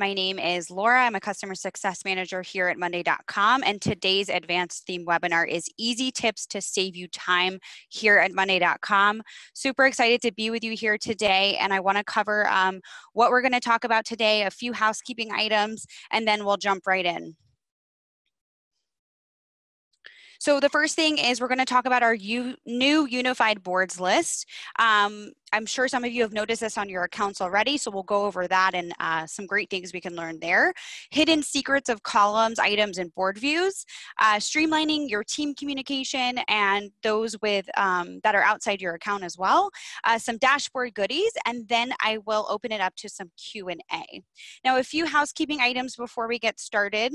My name is Laura. I'm a customer success manager here at monday.com, and today's advanced theme webinar is easy tips to save you time here at monday.com. Super excited to be with you here today, and I want to cover what we're going to talk about today, a few housekeeping items, and then we'll jump right in. So the first thing is we're going to talk about our new unified boards list. I'm sure some of you have noticed this on your accounts already, so we'll go over that and some great things we can learn there. Hidden secrets of columns, items, and board views. Streamlining your team communication and those with that are outside your account as well. Some dashboard goodies, and then I will open it up to some Q&A. Now, a few housekeeping items before we get started.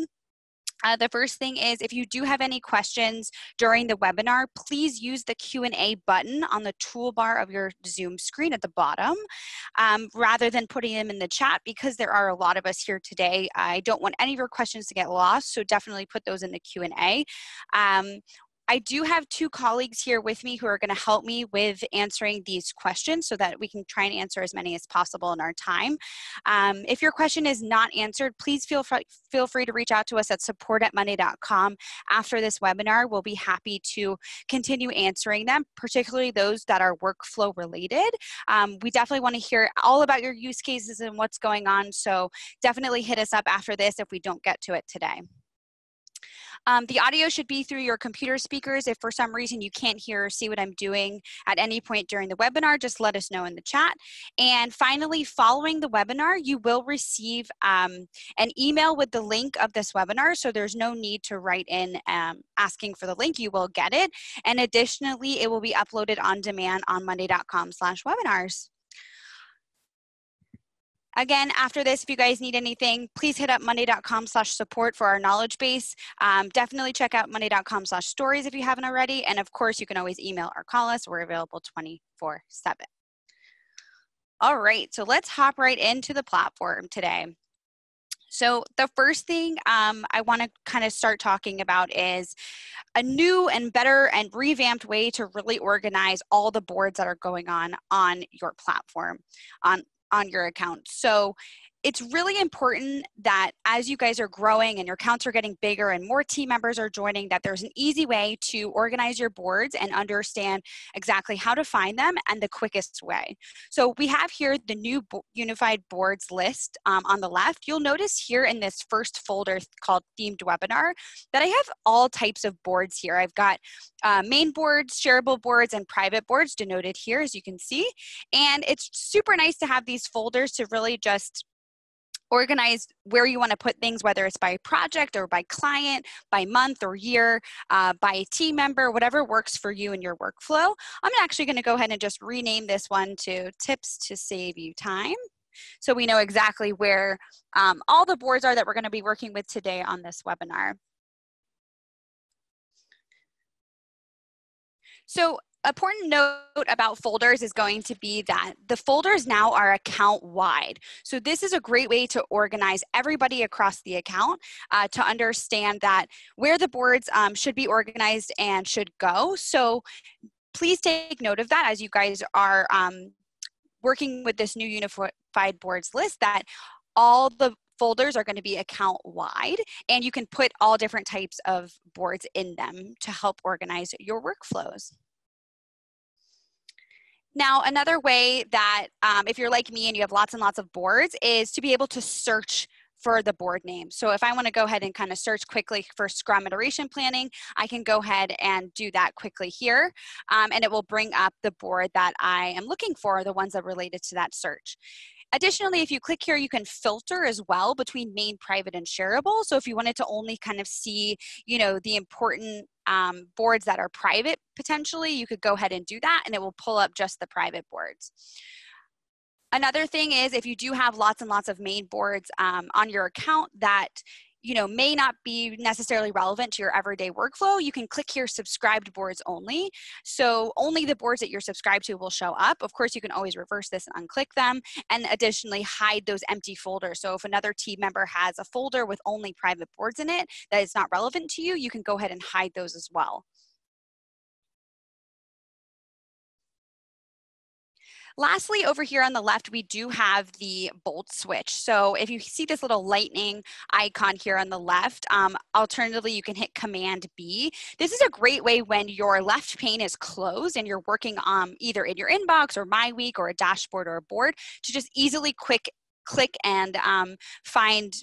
The first thing is, if you do have any questions during the webinar, please use the Q&A button on the toolbar of your Zoom screen at the bottom, rather than putting them in the chat, because there are a lot of us here today. I don't want any of your questions to get lost, so definitely put those in the Q&A. I do have two colleagues here with me who are going to help me with answering these questions so that we can try and answer as many as possible in our time. If your question is not answered, please feel free to reach out to us at support@monday.com after this webinar. We'll be happy to continue answering them, particularly those that are workflow related. We definitely want to hear all about your use cases and what's going on, so definitely hit us up after this if we don't get to it today. The audio should be through your computer speakers. If for some reason you can't hear or see what I'm doing at any point during the webinar, just let us know in the chat. And finally, following the webinar, you will receive an email with the link of this webinar, so there's no need to write in asking for the link. You will get it. And additionally, it will be uploaded on demand on monday.com/webinars. Again, after this, if you guys need anything, please hit up monday.com/support for our knowledge base. Definitely check out monday.com/stories if you haven't already. And of course, you can always email or call us. We're available 24/7. All right, so let's hop right into the platform today. So the first thing I want to kind of start talking about is a new and better and revamped way to really organize all the boards that are going on your platform, on your account. So it's really important that as you guys are growing and your accounts are getting bigger and more team members are joining, that there's an easy way to organize your boards and understand exactly how to find them and the quickest way. So we have here the new unified boards list on the left. You'll notice here in this first folder called themed webinar that I have all types of boards here. I've got main boards, shareable boards, and private boards denoted here, as you can see. And it's super nice to have these folders to really just organize where you want to put things, whether it's by project or by client, by month or year, by team member, whatever works for you in your workflow. I'm actually going to go ahead and just rename this one to Tips to Save You Time, so we know exactly where all the boards are that we're going to be working with today on this webinar. So important note about folders is going to be that the folders now are account wide. So this is a great way to organize everybody across the account to understand that where the boards should be organized and should go. So please take note of that as you guys are working with this new unified boards list, that all the folders are going to be account wide, and you can put all different types of boards in them to help organize your workflows. Now, another way that if you're like me and you have lots and lots of boards is to be able to search for the board name. So if I want to go ahead and kind of search quickly for Scrum iteration planning, I can go ahead and do that quickly here, and it will bring up the board that I am looking for, the ones that are related to that search. Additionally, if you click here, you can filter as well between main, private, and shareable. So if you wanted to only kind of see, the important boards that are private, potentially, you could go ahead and do that, and it will pull up just the private boards. Another thing is, if you do have lots and lots of main boards on your account that may not be necessarily relevant to your everyday workflow, you can click here, subscribed boards only. So only the boards that you're subscribed to will show up. Of course, you can always reverse this and unclick them, and additionally hide those empty folders. So if another team member has a folder with only private boards in it that is not relevant to you, you can go ahead and hide those as well. Lastly, over here on the left, we do have the bolt switch. So if you see this little lightning icon here on the left, alternatively, you can hit Command B. This is a great way when your left pane is closed and you're working either in your inbox or My Week or a dashboard or a board to just easily click and find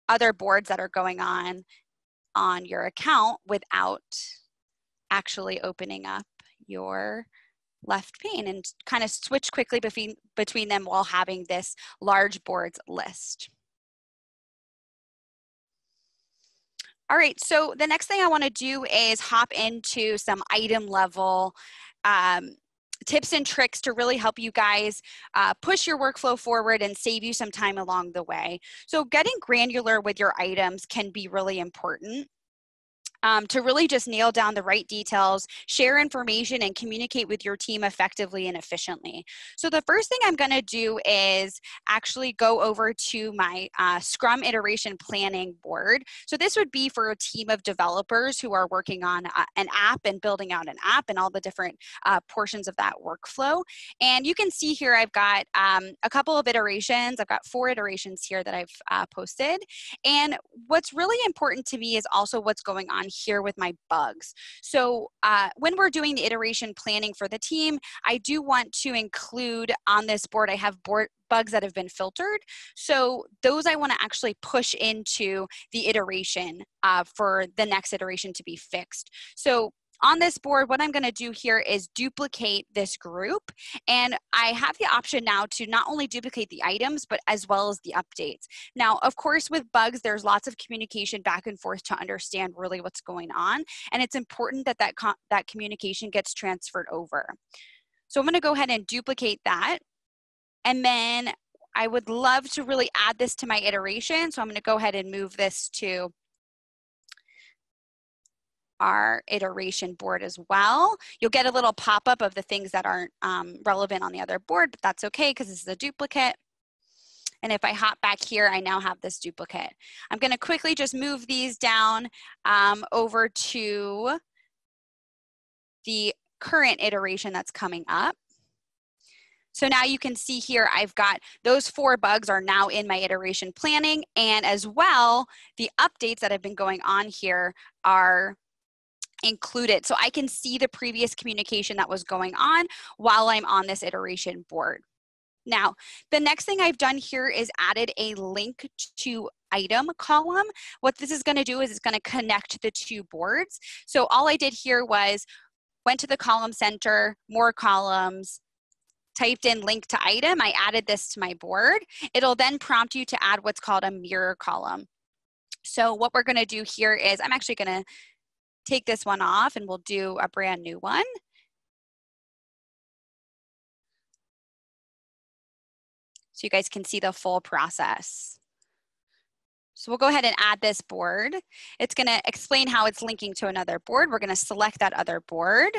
other boards that are going on your account without actually opening up your left pane, and kind of switch quickly between them while having this large boards list. All right, so the next thing I want to do is hop into some item level tips and tricks to really help you guys push your workflow forward and save you some time along the way. So getting granular with your items can be really important. To really just nail down the right details, share information, and communicate with your team effectively and efficiently. So the first thing I'm going to do is actually go over to my Scrum iteration planning board. So this would be for a team of developers who are working on an app and building out an app and all the different portions of that workflow. And you can see here I've got a couple of iterations. I've got 4 iterations here that I've posted. And what's really important to me is also what's going on here with my bugs. So when we're doing the iteration planning for the team, I do want to include on this board, I have bugs that have been filtered. So those I want to actually push into the iteration for the next iteration to be fixed. So on this board, what I'm going to do here is duplicate this group. And I have the option now to not only duplicate the items, but as well as the updates. Now, of course, with bugs, there's lots of communication back and forth to understand really what's going on. And it's important that that communication gets transferred over. So I'm going to go ahead and duplicate that. And then I would love to really add this to my iteration. So I'm going to go ahead and move this to our iteration board as well. You'll get a little pop-up of the things that aren't relevant on the other board, but that's okay because this is a duplicate. And if I hop back here, I now have this duplicate. I'm going to quickly just move these down over to the current iteration that's coming up. So now you can see here, I've got those 4 bugs are now in my iteration planning, and as well, the updates that have been going on here are included. So I can see the previous communication that was going on while I'm on this iteration board. Now, the next thing I've done here is added a link to item column. What this is going to do is it's going to connect the 2 boards. So all I did here was went to the column center, more columns, typed in link to item. I added this to my board. It'll then prompt you to add what's called a mirror column. So what we're going to do here is I'm actually going to take this one off and we'll do a brand new one. So you guys can see the full process. So we'll go ahead and add this board. It's going to explain how it's linking to another board. We're going to select that other board.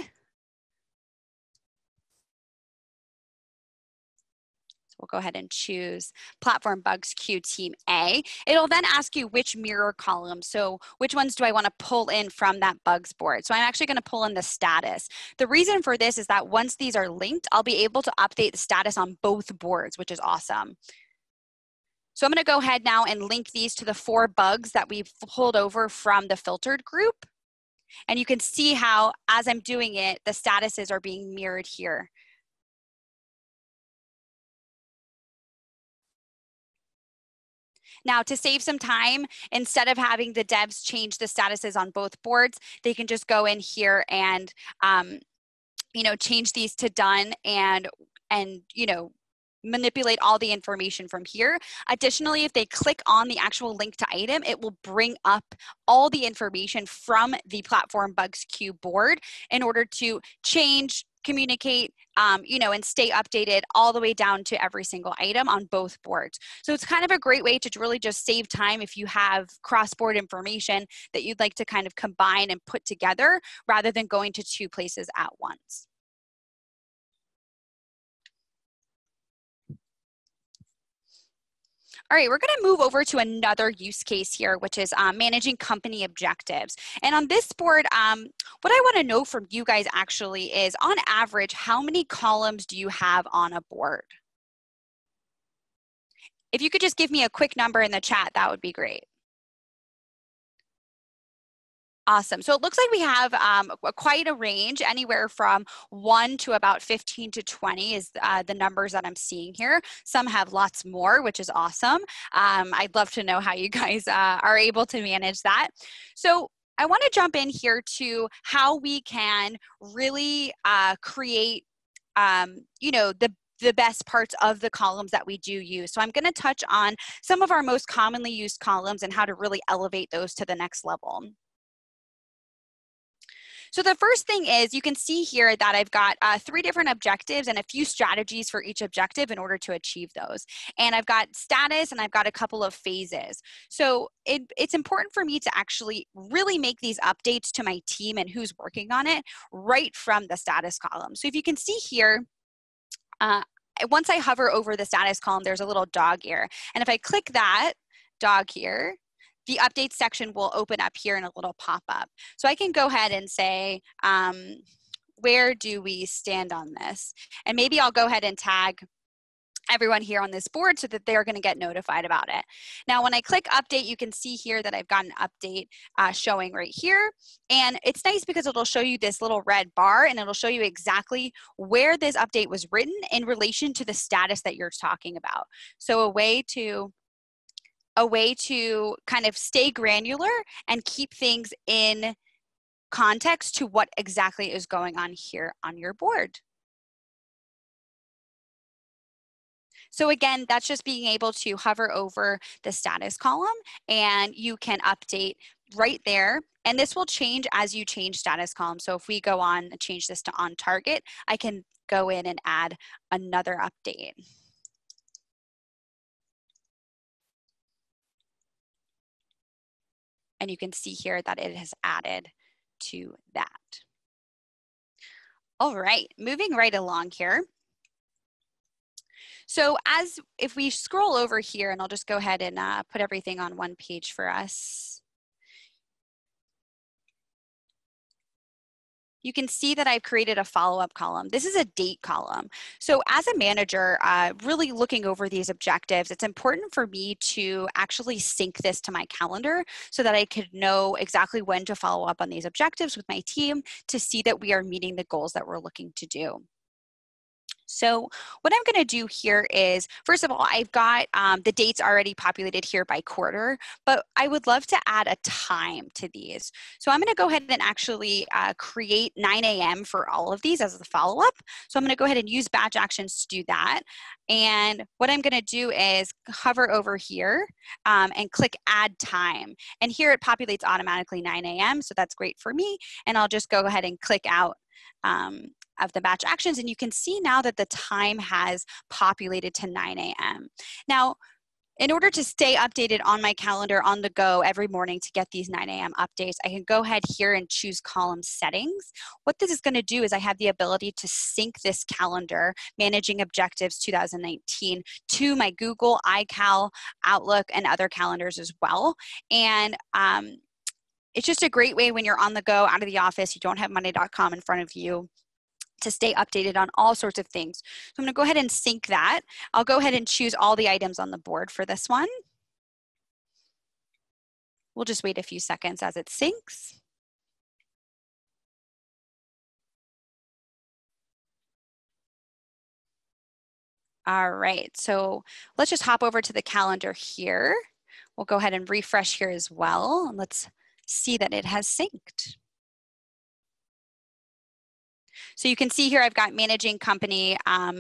We'll go ahead and choose Platform Bugs Queue Team A. It'll then ask you which mirror column. So which ones do I want to pull in from that bugs board? So I'm actually going to pull in the status. The reason for this is that once these are linked, I'll be able to update the status on both boards, which is awesome. So I'm going to go ahead now and link these to the 4 bugs that we've pulled over from the filtered group. And you can see how, as I'm doing it, the statuses are being mirrored here. Now, to save some time, instead of having the devs change the statuses on both boards, they can just go in here and, change these to done and manipulate all the information from here. Additionally, if they click on the actual link to item, it will bring up all the information from the Platform Bugs Queue board in order to change, communicate, and stay updated all the way down to every single item on both boards. So it's kind of a great way to really just save time if you have cross-board information that you'd like to kind of combine and put together rather than going to 2 places at once. All right, we're going to move over to another use case here, which is managing company objectives. And on this board, what I want to know from you guys actually is, on average, how many columns do you have on a board? If you could just give me a quick number in the chat, that would be great. Awesome. So it looks like we have quite a range, anywhere from 1 to about 15 to 20 is the numbers that I'm seeing here. Some have lots more, which is awesome. I'd love to know how you guys are able to manage that. So I want to jump in here to how we can really create, you know, the best parts of the columns that we do use. So I'm going to touch on some of our most commonly used columns and how to really elevate those to the next level. So the first thing is, you can see here that I've got 3 different objectives and a few strategies for each objective in order to achieve those. And I've got status and I've got a couple of phases. So it's important for me to actually really make these updates to my team and who's working on it right from the status column. So if you can see here, once I hover over the status column, there's a little dog ear. And if I click that dog here, the update section will open up here in a little pop-up. So I can go ahead and say, where do we stand on this? And maybe I'll go ahead and tag everyone here on this board so that they're going to get notified about it. Now, when I click update, you can see here that I've got an update showing right here. And it's nice because it'll show you this little red bar, and it'll show you exactly where this update was written in relation to the status that you're talking about. So a way to kind of stay granular and keep things in context to what exactly is going on here on your board. So again, that's just being able to hover over the status column, and you can update right there. And this will change as you change status column. So if we go on and change this to on target, I can go in and add another update. And you can see here that it has added to that. All right, moving right along here. So if we scroll over here, and I'll just go ahead and put everything on one page for us. You can see that I've created a follow-up column. This is a date column. So as a manager, really looking over these objectives, it's important for me to actually sync this to my calendar so that I could know exactly when to follow up on these objectives with my team to see that we are meeting the goals that we're looking to do. So what I'm going to do here is, first of all, I've got the dates already populated here by quarter, but I would love to add a time to these. So I'm going to go ahead and actually create 9 a.m. for all of these as the follow-up. So I'm going to go ahead and use batch actions to do that. And what I'm going to do is hover over here and click add time. And here it populates automatically 9 a.m. So that's great for me. And I'll just go ahead and click out of the batch actions, and you can see now that the time has populated to 9 a.m. Now, in order to stay updated on my calendar on the go every morning to get these 9 a.m. updates, I can go ahead here and choose column settings. What this is going to do is I have the ability to sync this calendar, Managing Objectives 2019, to my Google, iCal, Outlook, and other calendars as well. And it's just a great way when you're on the go, out of the office, you don't have monday.com in front of you, to stay updated on all sorts of things. So I'm going to go ahead and sync that. I'll go ahead and choose all the items on the board for this one. We'll just wait a few seconds as it syncs. All right, so let's just hop over to the calendar here. We'll go ahead and refresh here as well. And let's see that it has synced. So you can see here I've got managing company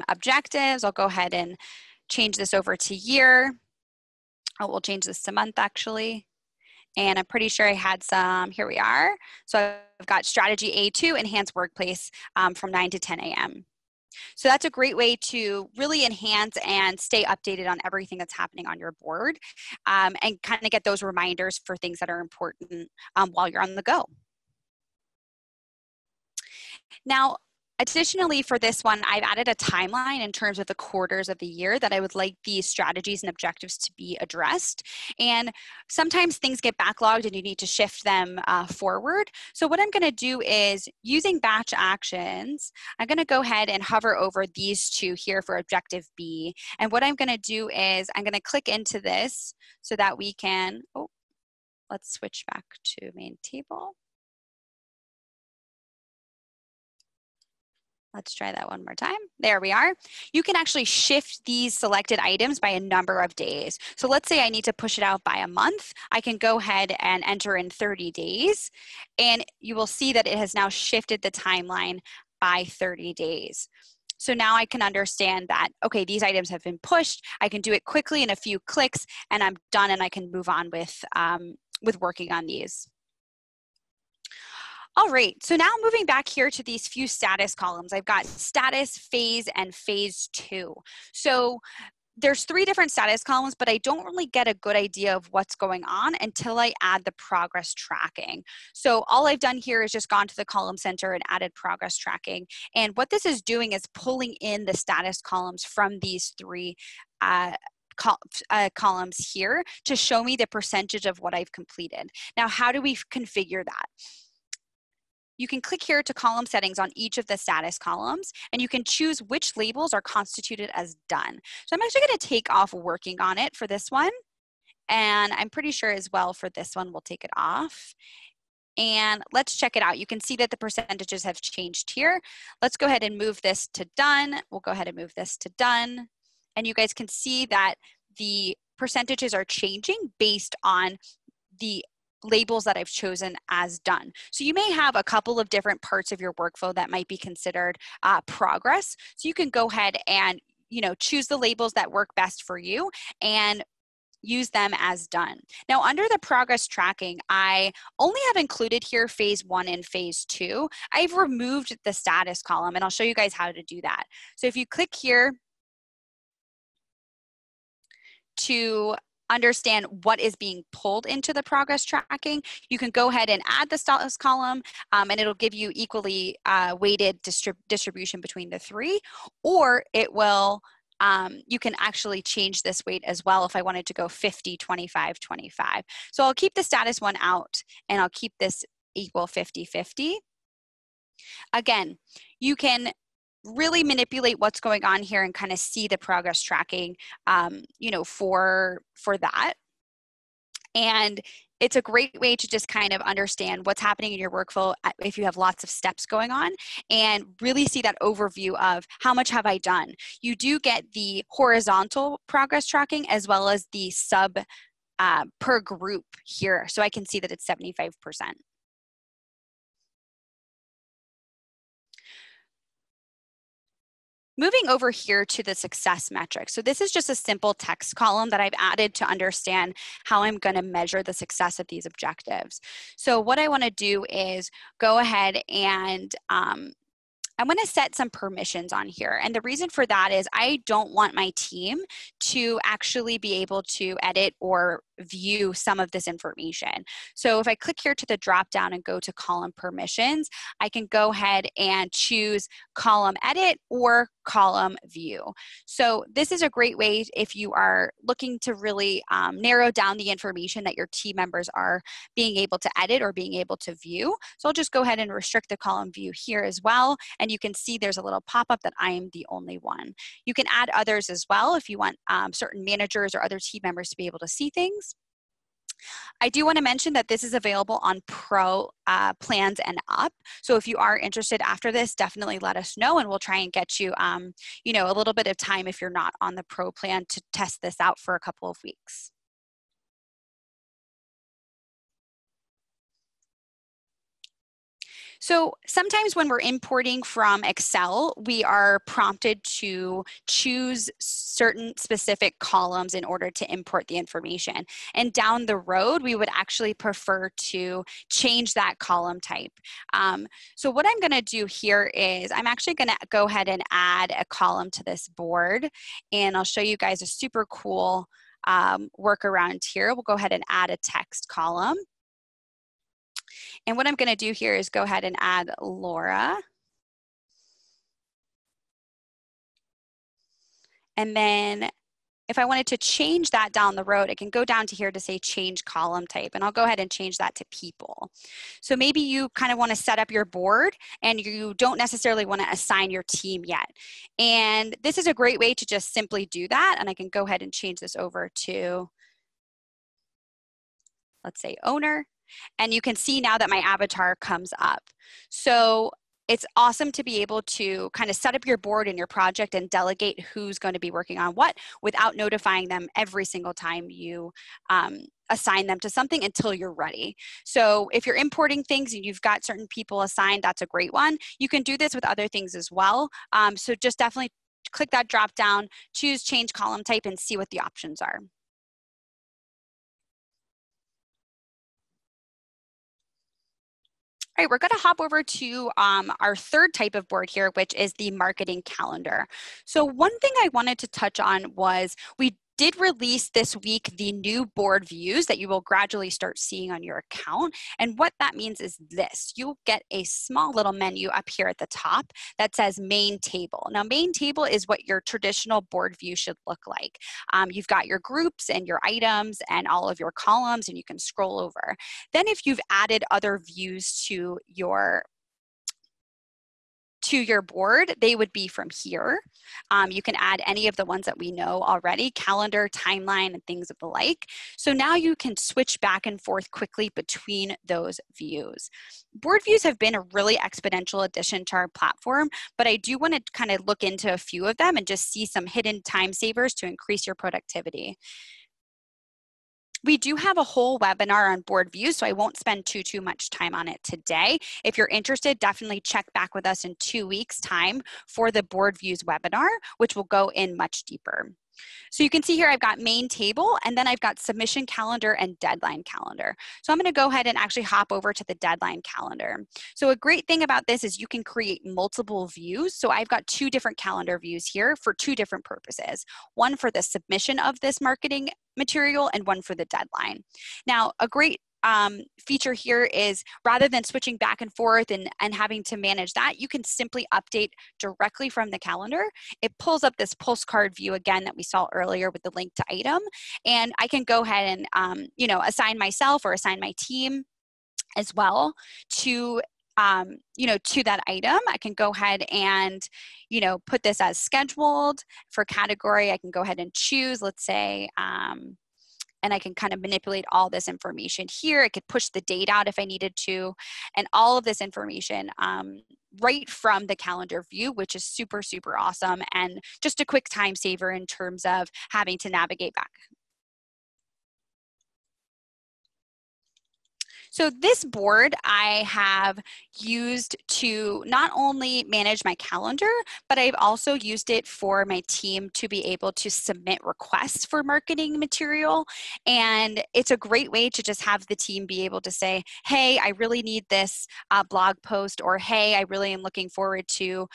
objectives. I'll go ahead and change this over to year. Oh, we'll change this to month actually. And I'm pretty sure I had some, here we are. So I've got strategy A2, enhance workplace from 9 to 10 a.m. So that's a great way to really enhance and stay updated on everything that's happening on your board and kind of get those reminders for things that are important while you're on the go. Now, Additionally, for this one, I've added a timeline in terms of the quarters of the year that I would like these strategies and objectives to be addressed. And sometimes things get backlogged and you need to shift them forward. So what I'm going to do is, using batch actions, I'm going to go ahead and hover over these two here for objective B. And what I'm going to do is I'm going to click into this so that we can, oh, let's switch back to main table. Let's try that one more time. There we are. You can actually shift these selected items by a number of days. So let's say I need to push it out by a month. I can go ahead and enter in 30 days, and you will see that it has now shifted the timeline by 30 days. So now I can understand that, okay, these items have been pushed. I can do it quickly in a few clicks, and I'm done, and I can move on with working on these. All right, so now moving back here to these few status columns, I've got status, phase, and phase 2. So there's 3 different status columns, but I don't really get a good idea of what's going on until I add the progress tracking. So all I've done here is just gone to the column center and added progress tracking. And what this is doing is pulling in the status columns from these 3 columns here to show me the percentage of what I've completed. Now, how do we configure that? You can click here to column settings on each of the status columns, and you can choose which labels are constituted as done. So I'm actually going to take off working on it for this one, and I'm pretty sure as well for this one we'll take it off. And let's check it out. You can see that the percentages have changed here. Let's go ahead and move this to done. We'll go ahead and move this to done. And you guys can see that the percentages are changing based on the labels that I've chosen as done. So you may have a couple of different parts of your workflow that might be considered progress. So you can go ahead and, choose the labels that work best for you and use them as done. Now, under the progress tracking, I only have included here phase 1 and phase 2. I've removed the status column, and I'll show you guys how to do that. So if you click here to understand what is being pulled into the progress tracking, you can go ahead and add the status column, and it'll give you equally weighted distribution between the 3, or it will, you can actually change this weight as well if I wanted to go 50, 25, 25. So I'll keep the status one out, and I'll keep this equal 50, 50. Again, you can really manipulate what's going on here and kind of see the progress tracking, for that. And it's a great way to just kind of understand what's happening in your workflow if you have lots of steps going on, and really see that overview of how much have I done. You do get the horizontal progress tracking as well as the sub per group here. So I can see that it's 75%. Moving over here to the success metrics. So this is just a simple text column that I've added to understand how I'm going to measure the success of these objectives. So what I want to do is go ahead and I'm going to set some permissions on here. And the reason for that is I don't want my team to actually be able to edit or view some of this information. So if I click here to the drop down and go to column permissions, I can go ahead and choose column edit or column view. So this is a great way if you are looking to really narrow down the information that your team members are being able to edit or being able to view. So I'll just go ahead and restrict the column view here as well. And you can see there's a little pop-up that I am the only one. You can add others as well if you want certain managers or other team members to be able to see things. I do want to mention that this is available on Pro plans and up. So if you are interested after this, definitely let us know, and we'll try and get you, a little bit of time if you're not on the Pro plan to test this out for a couple of weeks. So sometimes when we're importing from Excel, we are prompted to choose certain specific columns in order to import the information. And down the road, we would actually prefer to change that column type. So what I'm going to do here is I'm actually going to go ahead and add a column to this board. And I'll show you guys a super cool workaround here. We'll go ahead and add a text column. And what I'm going to do here is go ahead and add Laura. And then if I wanted to change that down the road, I can go down to here to say change column type, and I'll go ahead and change that to people. So maybe you kind of want to set up your board and you don't necessarily want to assign your team yet. And this is a great way to just simply do that. And I can go ahead and change this over to, let's say, owner. And you can see now that my avatar comes up. So it's awesome to be able to kind of set up your board in your project and delegate who's going to be working on what without notifying them every single time you assign them to something until you're ready. So if you're importing things and you've got certain people assigned, that's a great one. You can do this with other things as well. So just definitely click that drop down, choose change column type, and see what the options are. All right, we're going to hop over to our third type of board here, which is the marketing calendar. So one thing I wanted to touch on was we did release this week the new board views that you will gradually start seeing on your account. And what that means is this: you'll get a small little menu up here at the top that says main table. Now, main table is what your traditional board view should look like. You've got your groups and your items and all of your columns, and you can scroll over. Then if you've added other views to your board, they would be from here. You can add any of the ones that we know already, calendar, timeline, and things of the like. So now you can switch back and forth quickly between those views. Board views have been a really exponential addition to our platform, but I do want to kind of look into a few of them and just see some hidden time savers to increase your productivity. We do have a whole webinar on board views, so I won't spend too much time on it today. If you're interested, definitely check back with us in 2 weeks' time for the board views webinar, which will go in much deeper. So you can see here I've got main table, and then I've got submission calendar and deadline calendar. So I'm going to go ahead and actually hop over to the deadline calendar. So a great thing about this is you can create multiple views. So I've got 2 different calendar views here for 2 different purposes. One for the submission of this marketing material and one for the deadline. Now, a great feature here is rather than switching back and forth and having to manage that, you can simply update directly from the calendar. It pulls up this postcard view again that we saw earlier with the link to item, and I can go ahead and assign myself or assign my team as well to to that item. I can go ahead and put this as scheduled. For category, I can go ahead and choose, let's say, and I can kind of manipulate all this information here. I could push the date out if I needed to, and all of this information right from the calendar view, which is super awesome, and just a quick time saver in terms of having to navigate back. So this board I have used to not only manage my calendar, but I've also used it for my team to be able to submit requests for marketing material. And it's a great way to just have the team be able to say, hey, I really need this blog post, or hey, I really am looking forward to,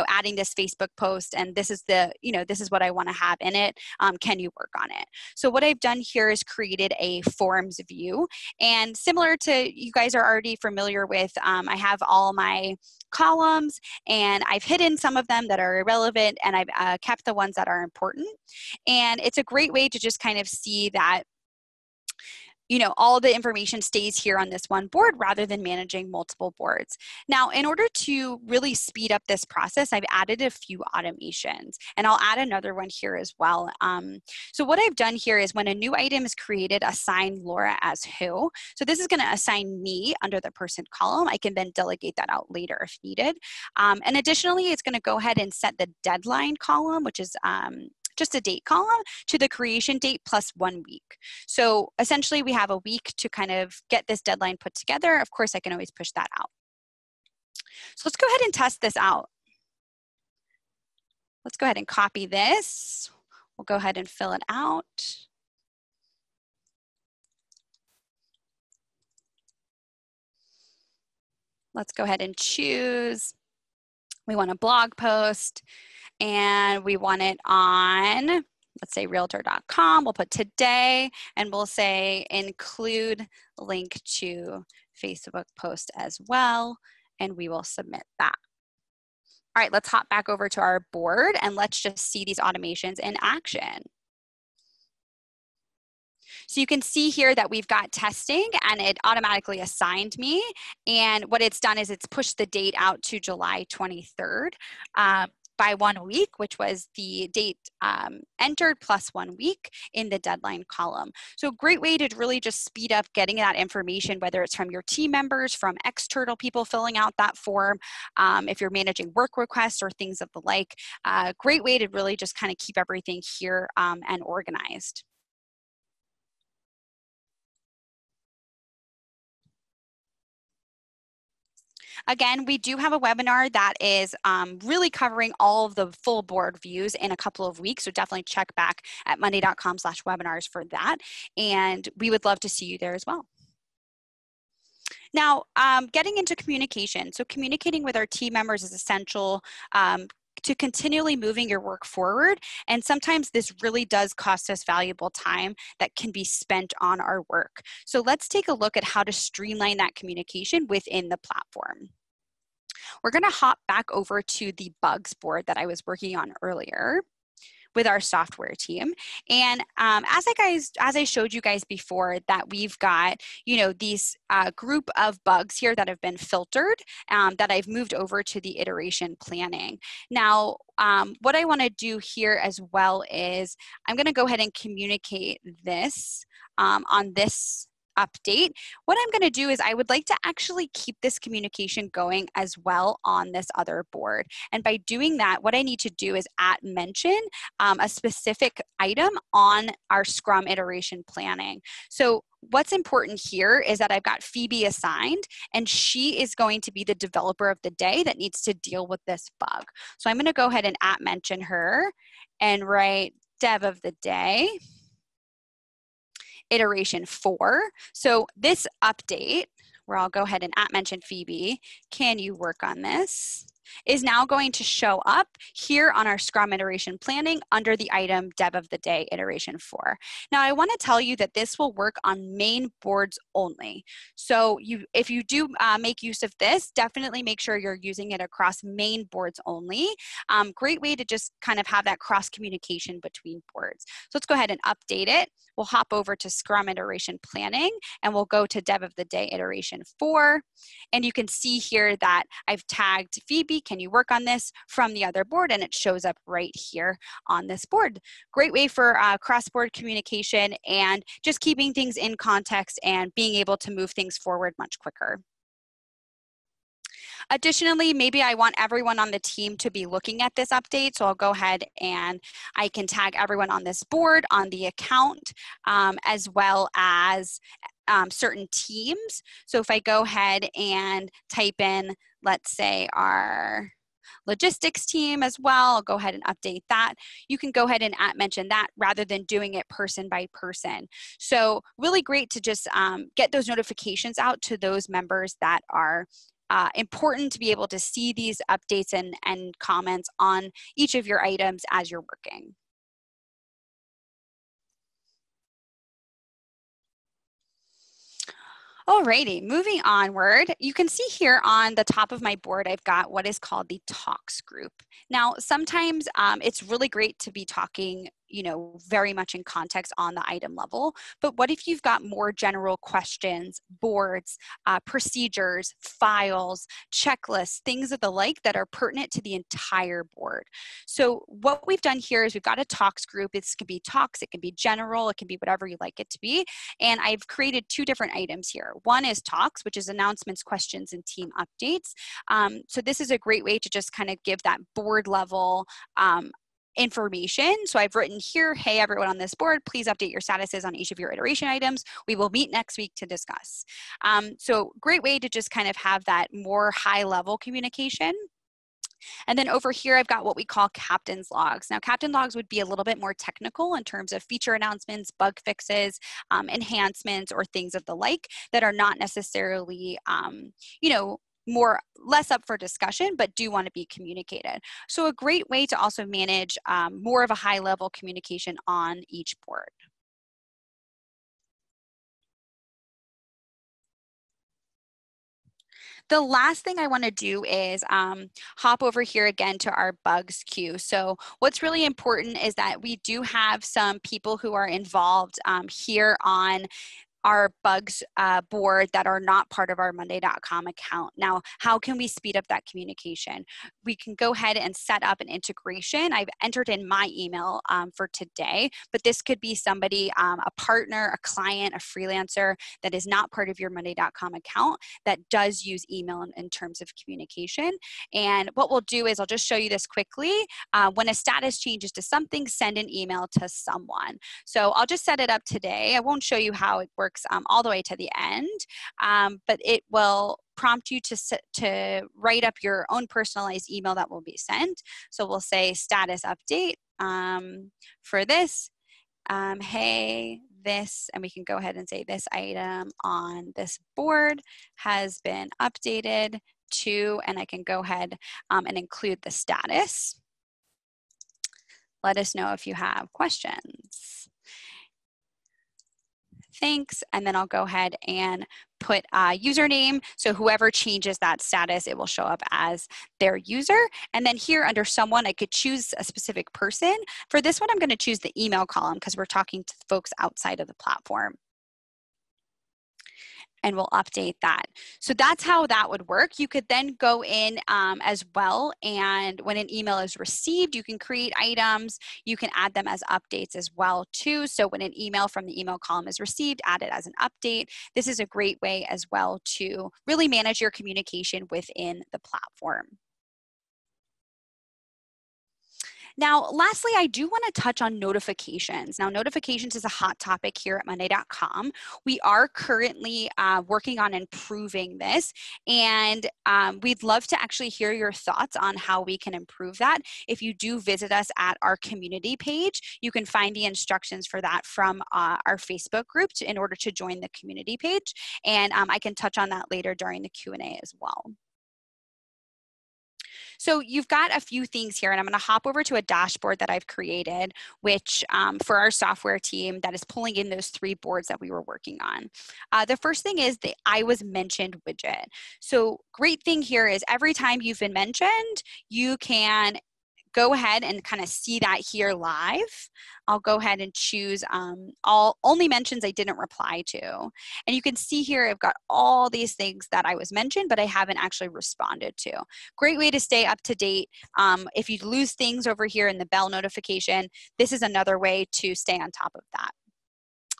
adding this Facebook post, and this is this is what I want to have in it. Can you work on it? So what I've done here is created a forms view, and similar to you guys are already familiar with, I have all my columns, and I've hidden some of them that are irrelevant, and I've kept the ones that are important. And it's a great way to just kind of see that all the information stays here on this one board rather than managing multiple boards. Now, in order to really speed up this process, I've added a few automations, and I'll add another one here as well. So what I've done here is when a new item is created, assign Laura as who. So this is going to assign me under the person column. I can then delegate that out later if needed. And additionally, it's going to go ahead and set the deadline column, which is just a date column, to the creation date plus 1 week. So essentially we have a week to kind of get this deadline put together. Of course, I can always push that out. So let's go ahead and test this out. Let's go ahead and copy this. We'll go ahead and fill it out. Let's go ahead and choose. We want a blog post, and we want it on, let's say, realtor.com. We'll put today, and we'll say include link to Facebook post as well, and we will submit that. All right, let's hop back over to our board and let's just see these automations in action. So you can see here that we've got testing and it automatically assigned me. And what it's done is it's pushed the date out to July 23rd. By 1 week, which was the date entered plus 1 week in the deadline column. So a great way to really just speed up getting that information, whether it's from your team members, from external people filling out that form, if you're managing work requests or things of the like. Great way to really just kind of keep everything here and organized. Again, we do have a webinar that is really covering all of the full board views in a couple of weeks. So definitely check back at monday.com/webinars for that. And we would love to see you there as well. Now, getting into communication. So communicating with our team members is essential to continually moving your work forward. And sometimes this really does cost us valuable time that can be spent on our work. So let's take a look at how to streamline that communication within the platform. We're going to hop back over to the bugs board that I was working on earlier with our software team. And as I showed you guys before, that we've got, these group of bugs here that have been filtered that I've moved over to the iteration planning. Now, what I want to do here as well is I'm going to go ahead and communicate this on this update. What I'm going to do is I would like to actually keep this communication going as well on this other board. And by doing that, what I need to do is mention a specific item on our Scrum iteration planning. So what's important here is that I've got Phoebe assigned, and she is going to be the developer of the day that needs to deal with this bug. So I'm going to go ahead and mention her and write dev of the day. Iteration 4. So this update, where I'll go ahead and mention Phoebe, can you work on this, is now going to show up here on our Scrum iteration planning under the item Dev of the Day iteration 4. Now I want to tell you that this will work on main boards only. So if you do make use of this, definitely make sure you're using it across main boards only. Great way to just kind of have that cross communication between boards. So let's go ahead and update it. We'll hop over to Scrum iteration planning and we'll go to Dev of the Day iteration 4. And you can see here that I've tagged Phoebe, can you work on this, from the other board, and it shows up right here on this board. Great way for cross-board communication and just keeping things in context and being able to move things forward much quicker. Additionally, maybe I want everyone on the team to be looking at this update, so I'll go ahead and I can tag everyone on this board, on the account, as well as certain teams. So if I go ahead and type in, let's say, our logistics team as well, I'll go ahead and update that. You can go ahead and mention that rather than doing it person by person. So really great to just get those notifications out to those members that are important to be able to see these updates and comments on each of your items as you're working. Alrighty, moving onward, you can see here on the top of my board, I've got what is called the talks group. Now, sometimes it's really great to be talking very much in context on the item level, but what if you've got more general questions, boards, procedures, files, checklists, things of the like that are pertinent to the entire board? So what we've done here is we've got a talks group. It can be talks, it can be general, it can be whatever you like it to be. And I've created two different items here. One is talks, which is announcements, questions, and team updates. So this is a great way to just kind of give that board level information. So I've written here, hey, everyone on this board, please update your statuses on each of your iteration items. We will meet next week to discuss. So great way to just kind of have that more high level communication. And then over here, I've got what we call captain's logs. Now, captain logs would be a little bit more technical in terms of feature announcements, bug fixes, enhancements, or things of the like that are not necessarily, less up for discussion, but do want to be communicated. So a great way to also manage more of a high level communication on each board. The last thing I want to do is hop over here again to our bugs queue. So what's really important is that we do have some people who are involved here on our bugs board that are not part of our monday.com account. Now, how can we speed up that communication? We can go ahead and set up an integration. I've entered in my email for today, but this could be somebody, a partner, a client, a freelancer that is not part of your monday.com account that does use email in terms of communication. And what we'll do is I'll just show you this quickly. When a status changes to something, send an email to someone. So I'll just set it up today. I won't show you how it works all the way to the end, but it will prompt you to write up your own personalized email that will be sent. So we'll say status update for this. Hey, this, and we can go ahead and say this item on this board has been updated to, and I can go ahead and include the status. Let us know if you have questions. Thanks, and then I'll go ahead and put a username. So whoever changes that status, it will show up as their user. And then here under someone, I could choose a specific person. For this one, I'm going to choose the email column because we're talking to folks outside of the platform. And we'll update that. So that's how that would work. You could then go in as well, and when an email is received, you can create items. You can add them as updates as well too. So when an email from the email column is received, add it as an update. This is a great way as well to really manage your communication within the platform. Now, lastly, I do want to touch on notifications. Now, notifications is a hot topic here at monday.com. We are currently working on improving this, and we'd love to actually hear your thoughts on how we can improve that. If you do visit us at our community page, you can find the instructions for that from our Facebook group in order to join the community page, and I can touch on that later during the Q&A as well. So you've got a few things here, and I'm going to hop over to a dashboard that I've created, which for our software team that is pulling in those 3 boards that we were working on. The first thing is the I was mentioned widget. So great thing here is every time you've been mentioned, you can go ahead and kind of see that here live. I'll go ahead and choose only mentions I didn't reply to. And you can see here I've got all these things that I was mentioned, but I haven't actually responded to. Great way to stay up to date. If you lose things over here in the bell notification, this is another way to stay on top of that.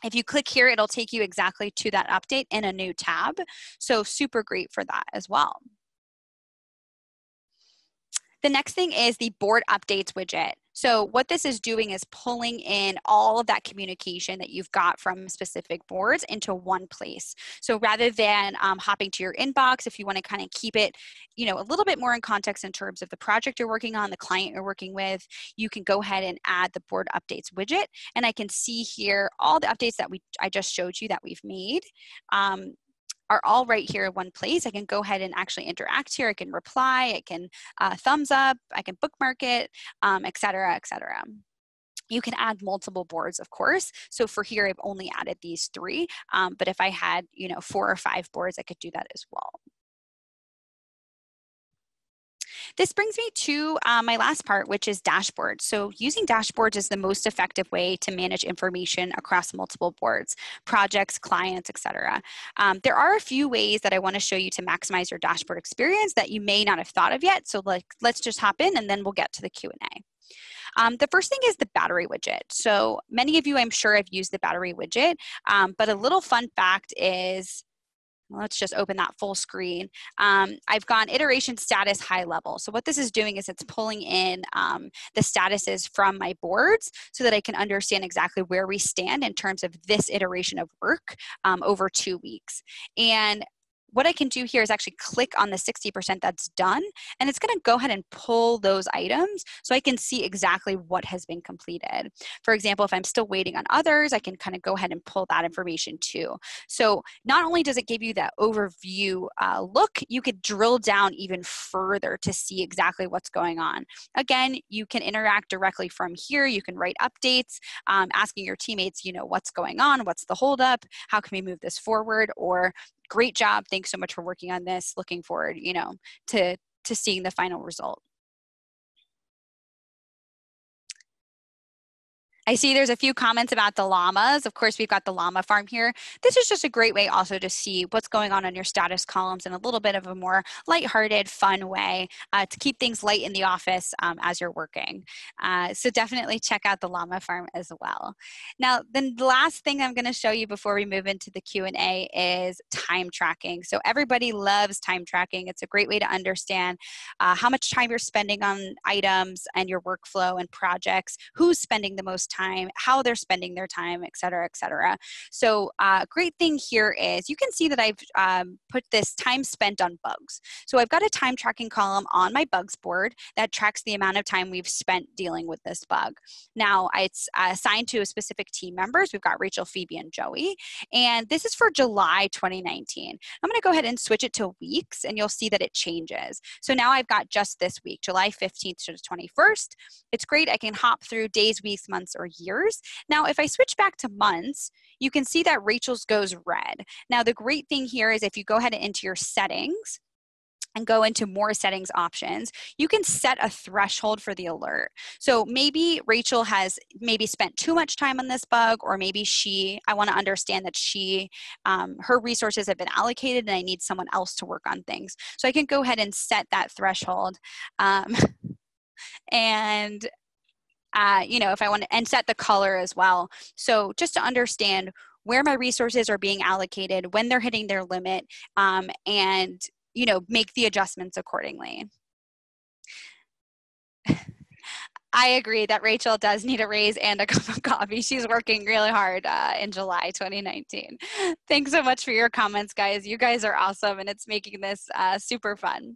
If you click here, it'll take you exactly to that update in a new tab. So super great for that as well. The next thing is the board updates widget. So what this is doing is pulling in all of that communication that you've got from specific boards into one place. So rather than hopping to your inbox, if you want to kind of keep it, a little bit more in context in terms of the project you're working on, the client you're working with, you can go ahead and add the board updates widget. And I can see here all the updates that I just showed you that we've made. Are all right here in one place. I can go ahead and actually interact here. I can reply, I can thumbs up, I can bookmark it, et cetera, et cetera. You can add multiple boards, of course. So for here, I've only added these 3, but if I had, 4 or 5 boards, I could do that as well. This brings me to my last part, which is dashboards. So using dashboards is the most effective way to manage information across multiple boards, projects, clients, etc. There are a few ways that I want to show you to maximize your dashboard experience that you may not have thought of yet. So let's just hop in and then we'll get to the Q&A. The first thing is the battery widget. So many of you, I'm sure, have used the battery widget, but a little fun fact is, let's just open that full screen. I've gone iteration status high level. So what this is doing is it's pulling in the statuses from my boards so that I can understand exactly where we stand in terms of this iteration of work over 2 weeks. And what I can do here is actually click on the 60% that's done, and it's going to go ahead and pull those items so I can see exactly what has been completed. For example, if I'm still waiting on others, I can kind of go ahead and pull that information too. So not only does it give you that overview look, you could drill down even further to see exactly what's going on. Again, you can interact directly from here. You can write updates, asking your teammates, what's going on, what's the holdup, how can we move this forward, or great job. Thanks so much for working on this. Looking forward, you know, to seeing the final result. I see there's a few comments about the llamas. Of course, we've got the llama farm here. This is just a great way also to see what's going on your status columns in a little bit of a more lighthearted, fun way to keep things light in the office as you're working. So definitely check out the llama farm as well. Now, then the last thing I'm going to show you before we move into the Q&A is time tracking. So everybody loves time tracking. It's a great way to understand how much time you're spending on items and your workflow and projects, who's spending the most time, how they're spending their time, et cetera, et cetera. So great thing here is you can see that I've put this time spent on bugs. So I've got a time tracking column on my bugs board that tracks the amount of time we've spent dealing with this bug. Now it's assigned to a specific team members. We've got Rachel, Phoebe, and Joey. And this is for July 2019. I'm going to go ahead and switch it to weeks, and you'll see that it changes. So now I've got just this week, July 15th to the 21st. It's great. I can hop through days, weeks, months, or years. Now, if I switch back to months, you can see that Rachel's goes red. Now, the great thing here is if you go ahead and into your settings and go into more settings options, you can set a threshold for the alert. So maybe Rachel has maybe spent too much time on this bug, or maybe I want to understand that her resources have been allocated and I need someone else to work on things. So I can go ahead and set that threshold. And you know, if I want to, and set the color as well. So just to understand where my resources are being allocated, when they're hitting their limit, and, you know, make the adjustments accordingly. I agree that Rachel does need a raise and a cup of coffee. She's working really hard in July 2019. Thanks so much for your comments, guys. You guys are awesome, and it's making this super fun.